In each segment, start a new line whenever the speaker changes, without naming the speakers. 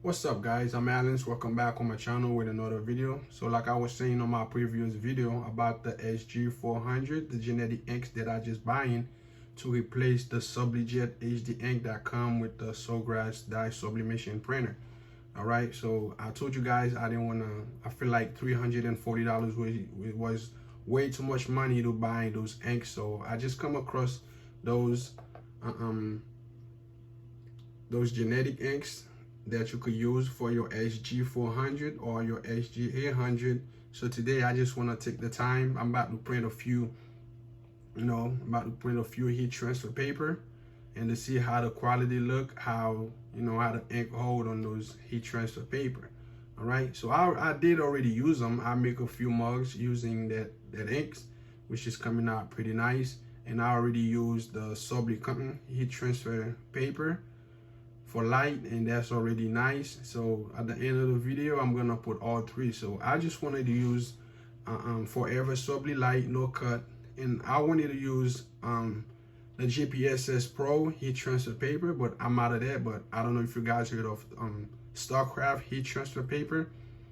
What's up guys, I'm Alens. Welcome back on my channel with another video. So like I was saying on my previous video about the SG400, the genetic inks that I just buying to replace the SubliJet HD ink that come with the Sawgrass dye sublimation printer. All right, so I told you guys I didn't want to, I feel like $340 was way too much money to buy those inks. So I just come across those genetic inks that you could use for your SG400 or your SG800. So today I just want to take the time. I'm about to print a few, heat transfer paper and to see how the quality look, how the ink hold on those heat transfer paper. All right, so I did already use them. I make a few mugs using that inks, which is coming out pretty nice. And I already used the Subli Company heat transfer paper for light, and that's already nice. So at the end of the video I'm gonna put all three. So I just wanted to use Forever Subli Light No Cut, and I wanted to use the JPSS Pro heat transfer paper, but I'm out of that. But I don't know if you guys heard of Starcraft heat transfer paper.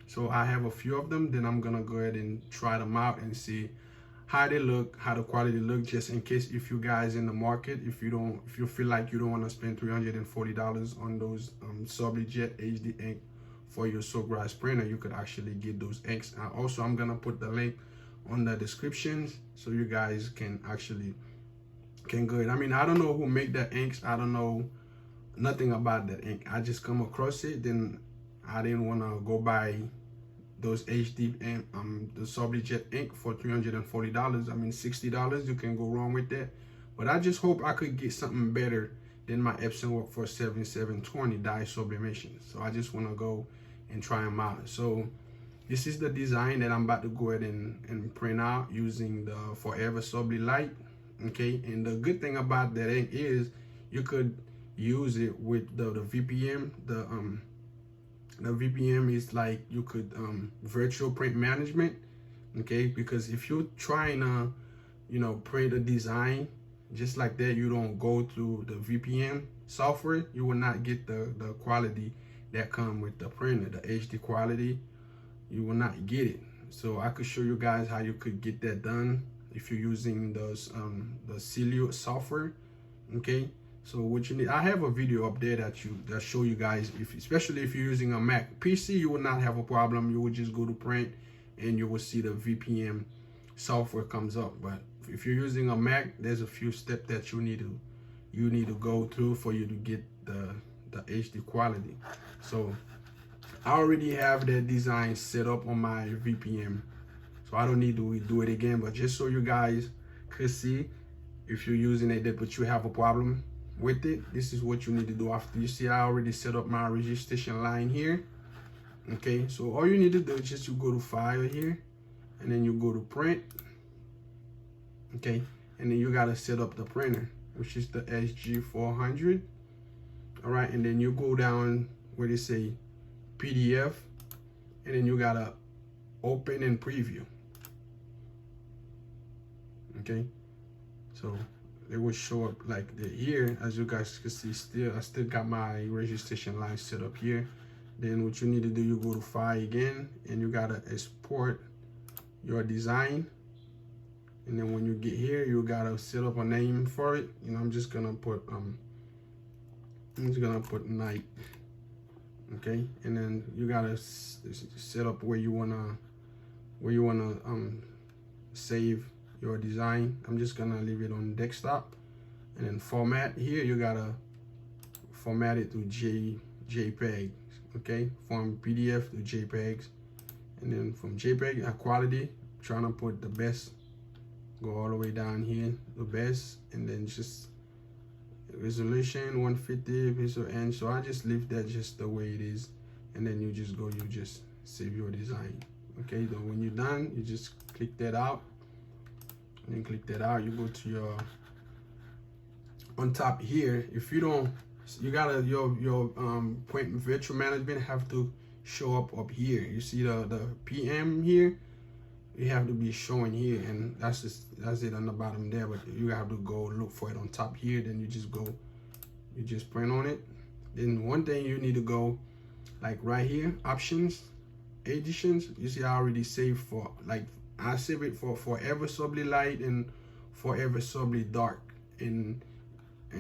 So I have a few of them. Then I'm gonna go ahead and try them out and see how they look, how the quality look, just in case if you guys in the market, if you feel like you don't want to spend $340 on those SubliJet HD ink for your Sawgrass printer, you could actually get those inks. Also, I'm gonna put the link on the description so you guys can go ahead. I mean, I don't know who make the inks. I don't know nothing about that ink. I just come across it, then I didn't want to go buy those HD and the SubliJet ink for $340. I mean, $60, you can go wrong with that. But I just hope I could get something better than my Epson Workforce 7720 dye sublimation. So I just want to go and try them out. So this is the design that I'm about to go ahead and print out using the Forever Subli Light. Okay, and the good thing about that ink is you could use it with the VPM. The VPM is like you could virtual print management. Okay, because if you're trying to print a design just like that, you don't go through the VPM software, you will not get the quality that come with the printer, the HD quality. You will not get it. So I could show you guys how you could get that done if you're using those the Celio software. Okay, so what you need, I have a video up there that show you guys, especially if you're using a Mac PC, you will not have a problem. You would just go to print and you will see the VPM software comes up. But if you're using a Mac, there's a few steps that you need to go through for you to get the HD quality. So I already have that design set up on my VPM, so I don't need to do it again. But just so you guys could see, if you're using it but you have a problem with it, this is what you need to do. After you see, I already set up my registration line here. Okay, so all you need to do is just you go to File here, and then you go to Print. Okay, and then you gotta set up the printer, which is the SG400. All right, and then you go down where they say PDF, and then you gotta open and preview. Okay, so it will show up like here. As you guys can see, I still got my registration line set up here. Then what you need to do, you go to File again, and you gotta export your design. And then when you get here, you gotta set up a name for it. I'm just gonna put night. Okay, and then you gotta set up where you wanna save your design. I'm just gonna leave it on desktop, and then format here, you gotta format it to JPEG. Okay, from PDF to JPEGs, and then from JPEG quality, trying to put the best, go all the way down here, the best, and then just resolution 150 pixel inch. So I just leave that just the way it is, and then you just save your design. Okay, then when you're done, you just click that out, and then click that out. You go to your on top here. If you don't, you gotta your print virtual management have to show up here. You see the PM here, you have to be showing here, and that's it on the bottom there. But you have to go look for it on top here. Then you just print on it. Then one thing you need to go like right here, options, editions. You see I already saved for, like, I save it for Forever Subtly Light and Forever Subtly Dark. And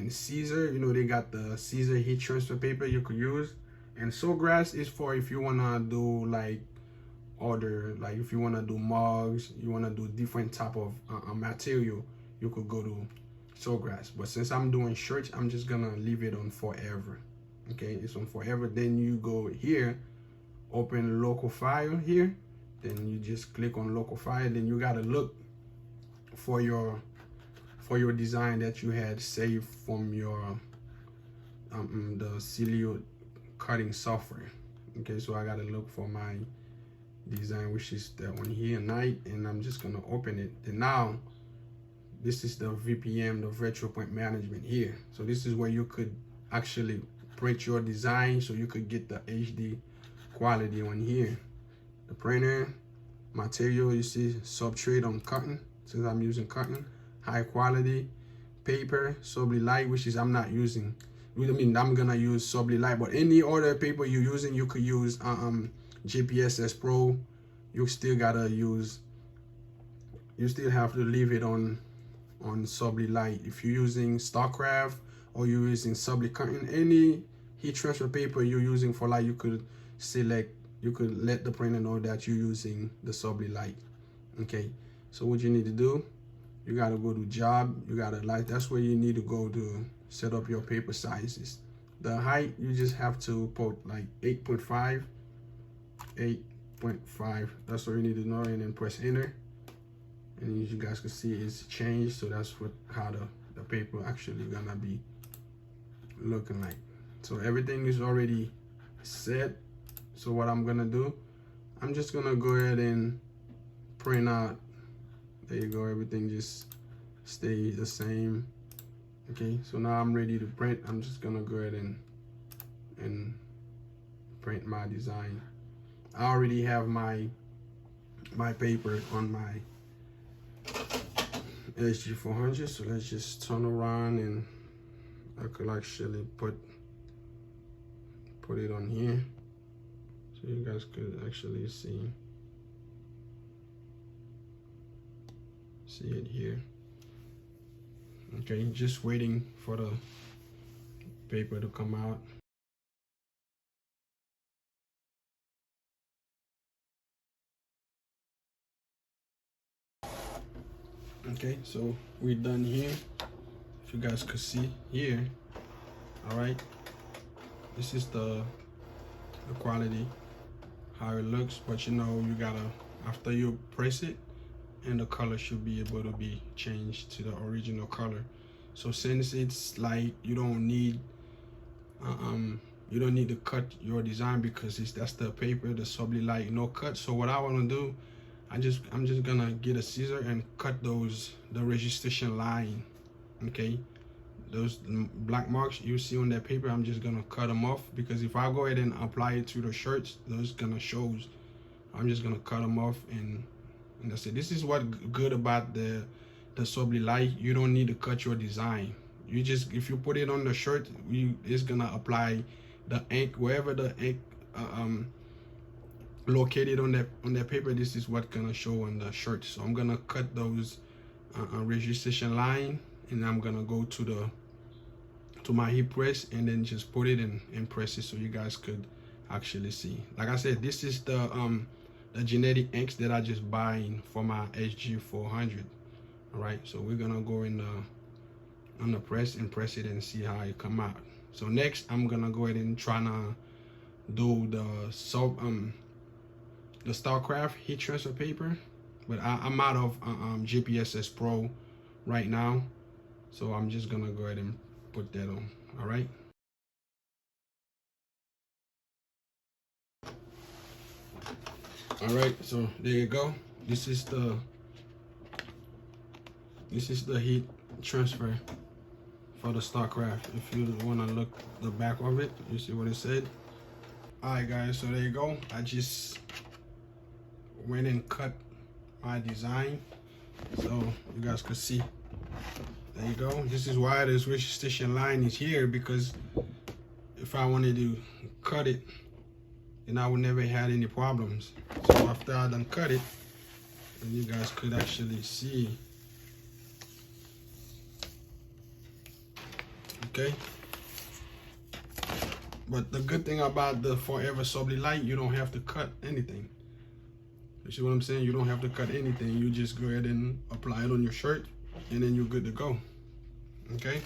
Caesar, you know, they got the Caesar heat transfer paper you could use. And Sawgrass is for if you wanna do like other, like if you wanna do mugs, you wanna do different type of material, you could go to Sawgrass. But since I'm doing shirts, I'm just gonna leave it on Forever. Okay, it's on Forever. Then you go here, open local file here, then you just click on local file. Then you gotta look for your design that you had saved from your the Celio cutting software. Okay, so I gotta look for my design, which is that one here, Night, and I'm just gonna open it. And now this is the VPM, the virtual print management here. So this is where you could actually print your design, so you could get the HD quality on here. The printer material, you see substrate on cotton, since I'm using cotton. High quality paper, Subtly Light, which is I'm not using. I mean, I'm gonna use Subtly Light, but any other paper you're using, you could use JPSS Pro. You still gotta use, you still have to leave it on Subtly Light. If you're using StarCraft or you're using Subtly Cotton, any heat transfer paper you're using for light, you could select, you could let the printer know that you're using the Subtly Light. Okay, so what you need to do, you gotta go to job, you gotta like, that's where you need to go to set up your paper sizes. The height, you just have to put like 8.5, 8.5, that's what you need to know, and then press enter. And as you guys can see, it's changed, so that's what how the paper actually gonna be looking like. So everything is already set. So what I'm gonna do, I'm just gonna go ahead and print out. There you go, everything just stays the same. Okay, so now I'm ready to print. I'm just gonna go ahead and print my design. I already have my paper on my SG400, so let's just turn around and I could actually put it on here so you guys could actually see it here. Okay, just waiting for the paper to come out. Okay, so we're done here. If you guys could see here, all right, this is the quality, how it looks. But you know, you gotta, after you press it, and the color should be able to be changed to the original color. So since it's light, you don't need to cut your design because that's the paper, the Subtly Light, no cut. So what I want to do, I'm just gonna get a scissor and cut the registration line. Okay, those black marks you see on that paper, I'm just gonna cut them off, because if I go ahead and apply it to the shirts, those gonna shows. I'm just gonna cut them off, and that's it. This is what good about the Subtly Light. You don't need to cut your design. You just, if you put it on the shirt, it's gonna apply the ink wherever the ink located on that paper. This is what gonna show on the shirt. So I'm gonna cut those registration line, and I'm gonna go to my heat press and then just put it in and press it so you guys could actually see. Like I said, this is the genetic inks that I just buying for my SG400. All right, so we're gonna go in on the press and press it and see how it come out. So next, I'm gonna go ahead and try to do the StarCraft heat transfer paper, but I'm out of JPSS Pro right now, so I'm just gonna go ahead and put that on. All right. All right, so there you go. This is the heat transfer for the StarCraft. If you want to look the back of it, you see what it said. All right, guys, so there you go. I just went and cut my design so you guys could see. There you go. This is why this registration line is here, because if I wanted to cut it, and I would never had any problems. So after I done cut it, and you guys could actually see, okay. But the good thing about the Forever Sublite, you don't have to cut anything. You see what I'm saying? You don't have to cut anything. You just go ahead and apply it on your shirt, and then you're good to go. Okay.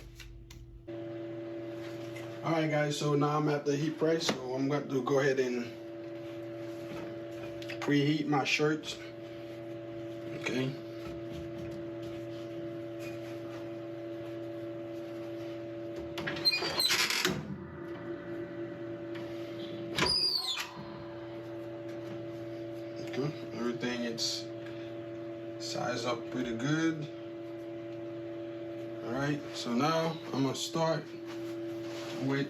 All right, guys. So now I'm at the heat press. So I'm going to go ahead and preheat my shirts. Okay. Everything it's sized up pretty good. All right, so now I'm gonna start with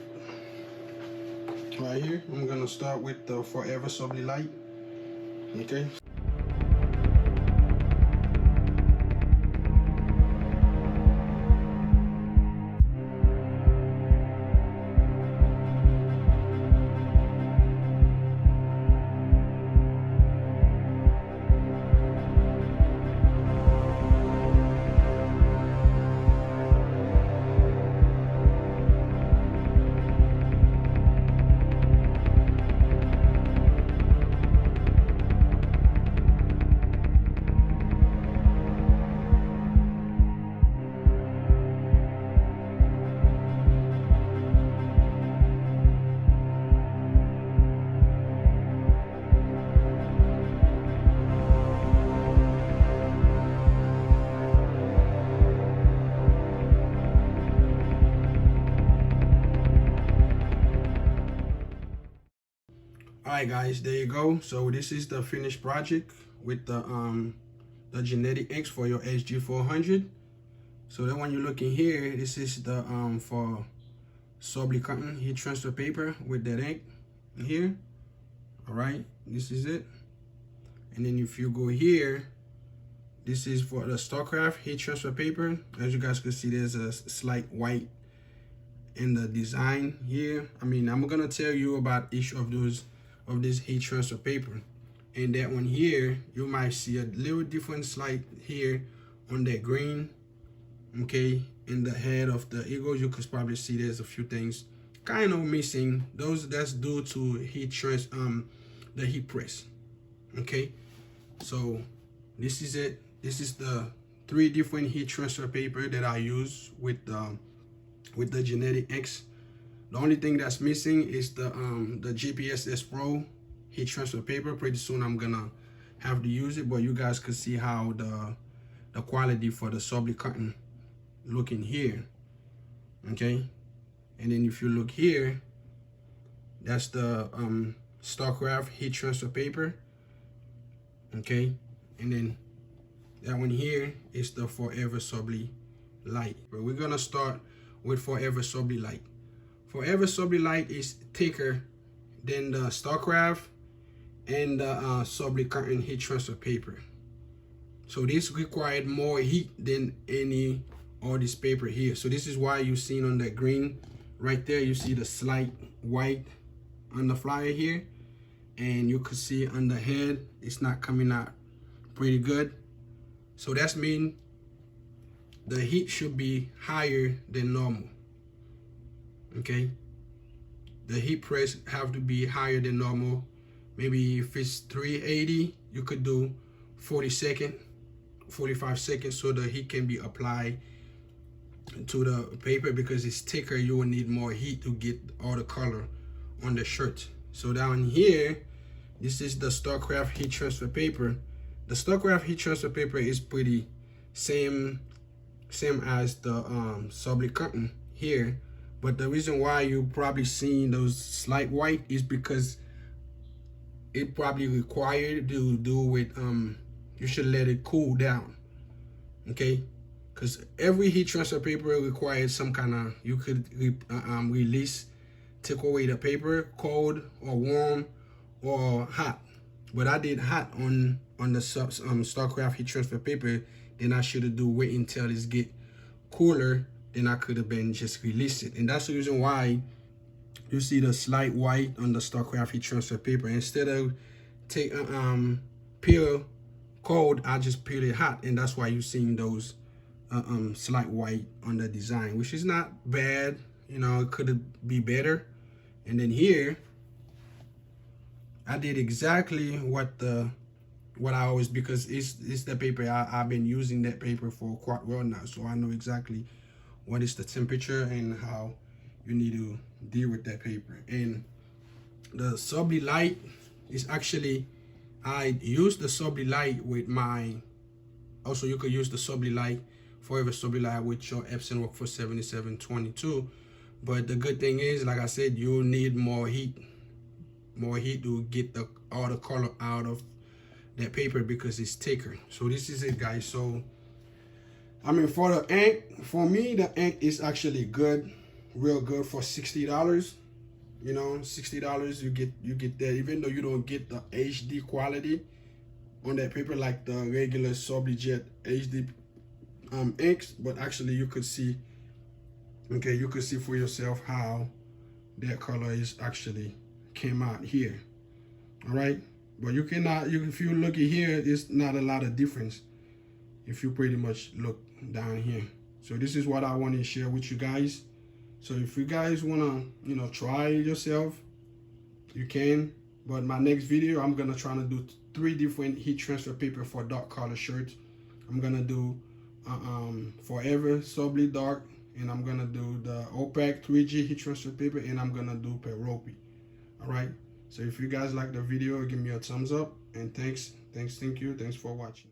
right here. I'm gonna start with the Forever Sublite. Okay. Alright guys, there you go. So this is the finished project with the Genetic Inks for your SG400. So then when you look in here, this is the for Sublite Cotton heat transfer paper with that ink here. Alright, this is it. And then if you go here, this is for the Starcraft heat transfer paper. As you guys can see, there's a slight white in the design here. I mean, I'm gonna tell you about each of those of this heat transfer paper, and that one here you might see a little different slight here on that green. Okay, in the head of the eagle, you could probably see there's a few things kind of missing. That's due to the heat press. Okay, so this is it. This is the 3 different heat transfer paper that I use with the Genetic Inks. The only thing that's missing is the GPSS Pro heat transfer paper. Pretty soon I'm gonna have to use it, but you guys can see how the quality for the Sublite Cotton looking here. Okay, and then if you look here, that's the Starcraft heat transfer paper. Okay, and then that one here is the Forever Sublite. But we're gonna start with Forever Sublite. Forever Sublite is thicker than the Starcraft and the Sublite Cotton heat transfer paper. So this required more heat than any all this paper here. So this is why you've seen on that green right there, you see the slight white on the flyer here, and you can see on the head it's not coming out pretty good. So that's mean the heat should be higher than normal. Okay, the heat press have to be higher than normal. Maybe if it's 380, you could do 45 seconds, so the heat can be applied to the paper. Because it's thicker, you will need more heat to get all the color on the shirt. So down here, this is the Starcraft heat transfer paper. The Starcraft heat transfer paper is pretty same as the Sublite Cotton here. But the reason why you probably seen those slight white is because it probably required to do with you should let it cool down. Okay, because every heat transfer paper requires some kind of, you could release, take away the paper, cold or warm or hot. But I did hot on the Starcraft heat transfer paper. Then I should have wait until it get cooler. Then I could have been just released it. And that's the reason why You see the slight white on the StarCraft heat transfer paper. Instead of take peel cold, I just peel it hot, and that's why you're seeing those slight white on the design, which is not bad. You know, it could be better. And then here, I did exactly what I always, because it's the paper I've been using that paper for quite well now, so I know exactly what is the temperature and how you need to deal with that paper. And the Sublight light is actually, I use the Sublight light with my, also you could use the Sublight light, Forever Sublight light, with your Epson Workforce 7722. But the good thing is, like I said, you'll need more heat to get all the color out of that paper because it's thicker. So this is it, guys. So I mean, for the ink, for me, the ink is actually good, real good for $60. You know, $60 you get that, even though you don't get the HD quality on that paper like the regular Sublight HD inks, but actually you could see, okay, you could see for yourself how that color is actually came out here. All right, but you cannot, if you look at here, it's not a lot of difference if you pretty much look down here. So this is what I want to share with you guys. So if you guys want to, you know, try it yourself, you can. But my next video, I'm gonna try to do 3 different heat transfer paper for dark color shirts. I'm gonna do Forever Sublight Dark, and I'm gonna do the opaque 3G heat transfer paper, and I'm gonna do Peropi. All right. So if you guys like the video, give me a thumbs up, and thank you. Thanks for watching.